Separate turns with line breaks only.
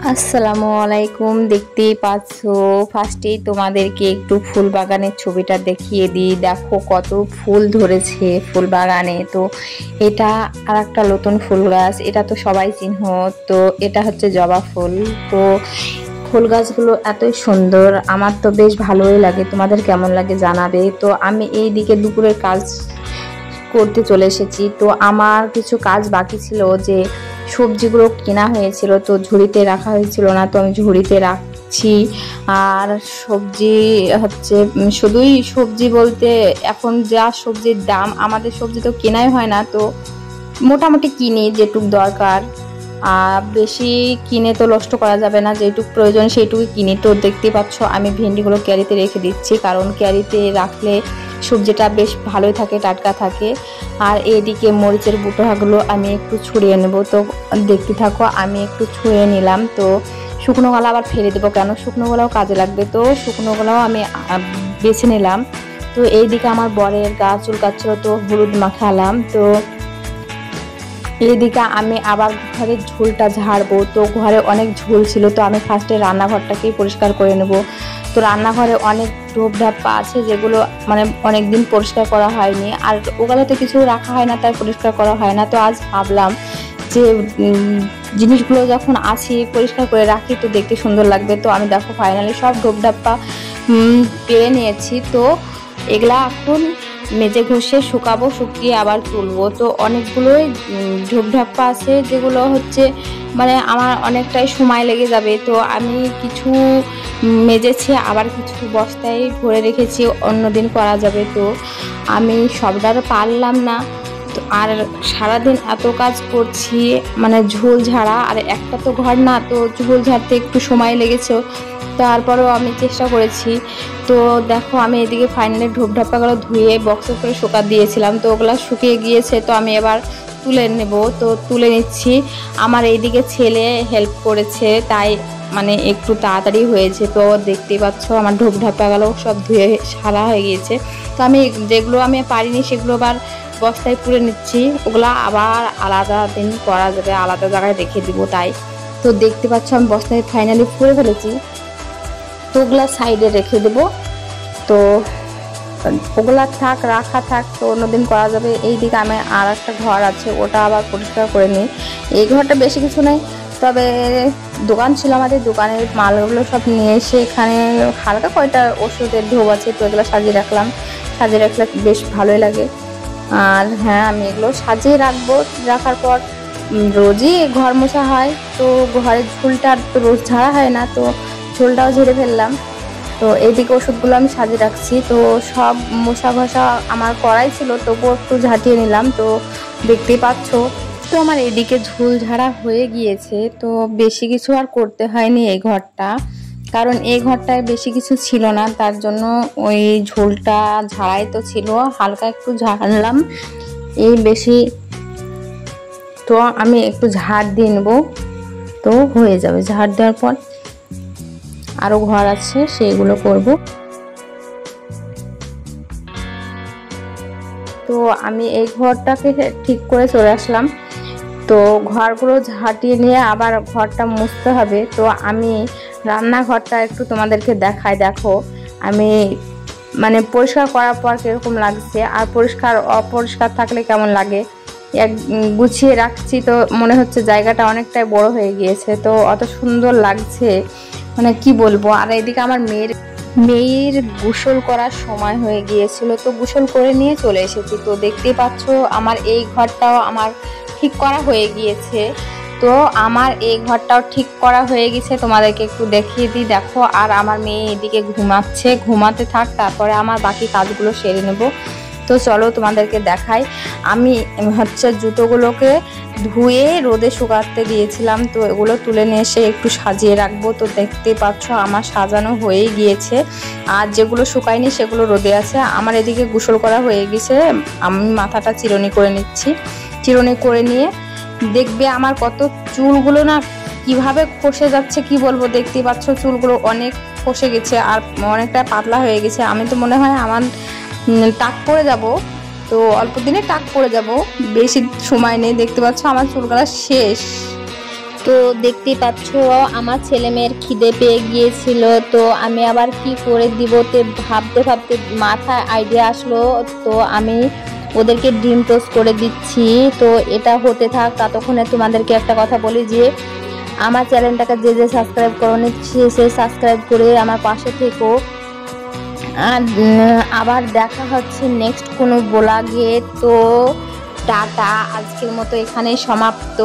আসসালামু আলাইকুম। দেখতেই পাচ্ছো, ফার্স্টেই তোমাদেরকে একটু ফুল বাগানের ছবিটা দেখিয়ে দিই। দেখো কত ফুল ধরেছে ফুল বাগানে। তো এটা আর একটা নতুন ফুল গাছ, এটা তো সবাই চিহ্ন। তো এটা হচ্ছে জবা ফুল। তো ফুল গাছগুলো এতই সুন্দর, আমার তো বেশ ভালোই লাগে। তোমাদের কেমন লাগে জানাবে। তো আমি এই দিকে দুপুরের কাজ করতে চলে এসেছি। তো আমার কিছু কাজ বাকি ছিল, যে সবজিগুলো কেনা হয়েছিল তো ঝুড়িতে রাখা হয়েছিল না, তো আমি ঝুড়িতে রাখছি। আর সবজি হচ্ছে শুধুই সবজি বলতে এখন যা সবজির দাম, আমাদের সবজি তো কেনাই হয় না, তো মোটামুটি কিনি যেটুক দরকার। আর বেশি কিনে তো নষ্ট করা যাবে না, যেটুক প্রয়োজন সেইটুকুই কিনি। তো দেখতে পাচ্ছ আমি ভেন্ডিগুলো ক্যারিতে রেখে দিচ্ছি, কারণ ক্যারিতে রাখলে সবজিটা বেশ ভালোই থাকে, টাটকা থাকে। আর এদিকে মরিচের বুটোগুলো আমি একটু ছড়িয়ে নেব। তো দেখতে থাকো, আমি একটু ছড়িয়ে নিলাম। তো শুকনোগুলো আবার ফেলে দেবো, কেন শুকনোগুলোও কাজে লাগবে। তো শুকনোগুলোও আমি বেছে নিলাম। তো এইদিকে আমার বরের গা চুলকাচ্ছিল, তো হলুদ মাখালাম। তো এদিকে আমি আবার ঘরের ঝুলটা ঝাড়বো। তো ঘরে অনেক ঝুল ছিল, তো আমি ফার্স্টে রান্নাঘরটাকেই পরিষ্কার করে নেব। তো রান্নাঘরে অনেক ঢোপ ঢাপ্পা আছে, যেগুলো মানে অনেক দিন পরিষ্কার করা হয়নি, আর ওগুলোতে কিছু রাখা হয় না, তাই পরিষ্কার করা হয় না। তো আজ ভাবলাম যে জিনিসগুলো যখন আছে পরিষ্কার করে রাখি তো দেখতে সুন্দর লাগবে। তো আমি দেখো ফাইনালি সব ঢোপ ঢাপ্পা পেরে নিয়েছি। তো এগুলা এখন মেজে ঘষে শুকাবো, শুকিয়ে আবার তুলবো। তো অনেকগুলোই ঢোপঢাপ্পা আছে, যেগুলো হচ্ছে মানে আমার অনেকটাই সময় লেগে যাবে। তো আমি কিছু মেজেছি, আবার কিছু বস্তায় ভরে রেখেছি, অন্যদিন করা যাবে। তো আমি সবটারও পারলাম না। তো আর সারাদিন এত কাজ করছি, মানে ঝোল ঝাড়া, আর একটা তো ঘর না, তো ঝোল ঝাড়তে একটু সময় লেগেছে। তারপরেও আমি চেষ্টা করেছি। তো দেখো আমি এদিকে ফাইনালি ঢোপ ঢাপ্পাগুলো ধুয়ে বক্সে করে শুকা দিয়েছিলাম, তো ওগুলো শুকিয়ে গিয়েছে। তো আমি এবার তুলে নেব, তো তুলে নিচ্ছি। আমার এইদিকে ছেলে হেল্প করেছে, তাই মানে একটু তাড়াতাড়ি হয়েছে। তো দেখতেই পাচ্ছ আমার ঢোপ ঢাপ্পাগুলো সব ধুয়ে সারা হয়ে গিয়েছে। তো আমি যেগুলো আমি পারিনি সেগুলো আবার বস্তায় পুরে নিচ্ছি, ওগুলো আবার আলাদা দিন করা যাবে, আলাদা জায়গায় রেখে দিব তাই। তো দেখতে পাচ্ছ আমি বস্তায় ফাইনালি পুরে ফেলেছি, তো ওগুলা সাইডে রেখে দেব। তো ওগুলা থাক, রাখা থাক, তো অন্যদিন করা যাবে। এই দিকে আমি আর একটা ঘর আছে, ওটা আবার পরিষ্কার করে নিই। এই ঘরটা বেশি কিছু নেই, তবে দোকান ছিল আমাদের, দোকানের মালগুলো সব নিয়ে এসে এখানে হালকা কয়টা ওষুধের ঢোপ আছে, তো এগুলো সাজিয়ে রাখলাম। সাজিয়ে রাখলে বেশ ভালোই লাগে। আর হ্যাঁ, আমি এগুলো সাজিয়ে রাখবো। রাখার পর রোজই ঘর মোছা হয়, তো ঘরের ঝুলটা তো রোজ ঝাড়া হয় না, তো ঝোলটাও ঝেড়ে ফেললাম। তো এইদিকে ওষুধগুলো আমি সাজিয়ে রাখছি। তো সব মোছা ঘষা আমার করাই ছিল, তবুও একটু ঝাঁটিয়ে নিলাম। তো দেখতেই পাচ্ছ, তো আমার এদিকে ঝোল ঝাড়া হয়ে গিয়েছে। তো বেশি কিছু আর করতে হয়নি এই ঘরটা, কারণ এই ঘরটায় বেশি কিছু ছিল না, তার জন্য ওই ঝোলটা ঝাড়াই তো ছিল, হালকা একটু ঝাড়লাম এই বেশি। তো আমি একটু ঝাড় দিয়ে নেবো, তো হয়ে যাবে। ঝাড় দেওয়ার পর আরো ঘর আছে, সেগুলো করব। তো আমি এই ঘরটাকে ঠিক করে চলে আসলাম। তো ঘরগুলো ঝাঁটিয়ে নিয়ে আবার ঘরটা মুছতে হবে। তো আমি রান্নাঘরটা একটু তোমাদেরকে দেখাই। দেখো আমি মানে পরিষ্কার করার পর কিরকম লাগছে, আর পরিষ্কার অপরিষ্কার থাকলে কেমন লাগে। এক গুছিয়ে রাখছি, তো মনে হচ্ছে জায়গাটা অনেকটাই বড় হয়ে গিয়েছে, তো অত সুন্দর লাগছে মানে কি বলবো। আর এদিকে আমার মেয়ের গোসল করার সময় হয়ে গিয়েছিল, তো গোসল করে নিয়ে চলে এসেছি। তো দেখতেই পাচ্ছ আমার এই ঘরটাও আমার ঠিক করা হয়ে গিয়েছে। তো আমার এই ঘরটাও ঠিক করা হয়ে গেছে, তোমাদেরকে একটু দেখিয়ে দিই। দেখো, আর আমার মেয়ে এদিকে ঘুমাচ্ছে, ঘুমাতে থাক, তারপরে আমার বাকি কাজগুলো সেরে নেব। তো চলো তোমাদেরকে দেখাই। আমি হচ্ছে জুতোগুলোকে ধুয়ে রোদে শুকাতে দিয়েছিলাম, তো এগুলো তুলে নিয়ে এসে একটু সাজিয়ে রাখবো। তো দেখতে পাচ্ছ আমার সাজানো হয়ে গিয়েছে, আর যেগুলো শুকায়নি সেগুলো রোদে আছে। আমার এদিকে গোসল করা হয়ে গেছে, আমি মাথাটা চিরুনি করে নিচ্ছি। চিরুনি করে নিয়ে দেখবে আমার কত চুলগুলো না কিভাবে খসে যাচ্ছে, কি বলবো। দেখতেই পাচ্ছ চুলগুলো অনেক খসে গেছে, আর অনেকটা পাতলা হয়ে গেছে। আমি তো মনে হয় আমার টাক পড়ে যাব, তো অল্প দিনে টাক পড়ে যাব, বেশি সময় নেই। দেখতে পাচ্ছ আমার চুলগুলো শেষ, তো দেখতেই পাচ্ছ আমার ছেলে মেয়ের খিদে পেয়ে গিয়েছিল, তো আমি আবার কি করে দিব তে ভাবতে ভাবতে মাথায় আইডিয়া আসলো। তো আমি ওদেরকে ডিম টোস্ট করে দিচ্ছি। তো এটা হতে থাক, ততক্ষণে তোমাদেরকে একটা কথা বলি যে আমার চ্যানেলটাকে যে যে সাবস্ক্রাইব করোনি সে সাবস্ক্রাইব করে আমার পাশে থেকো। আর আবার দেখা হচ্ছে নেক্সট কোনো ব্লগে। তো টাটা, আজকের মতো এখানেই সমাপ্ত।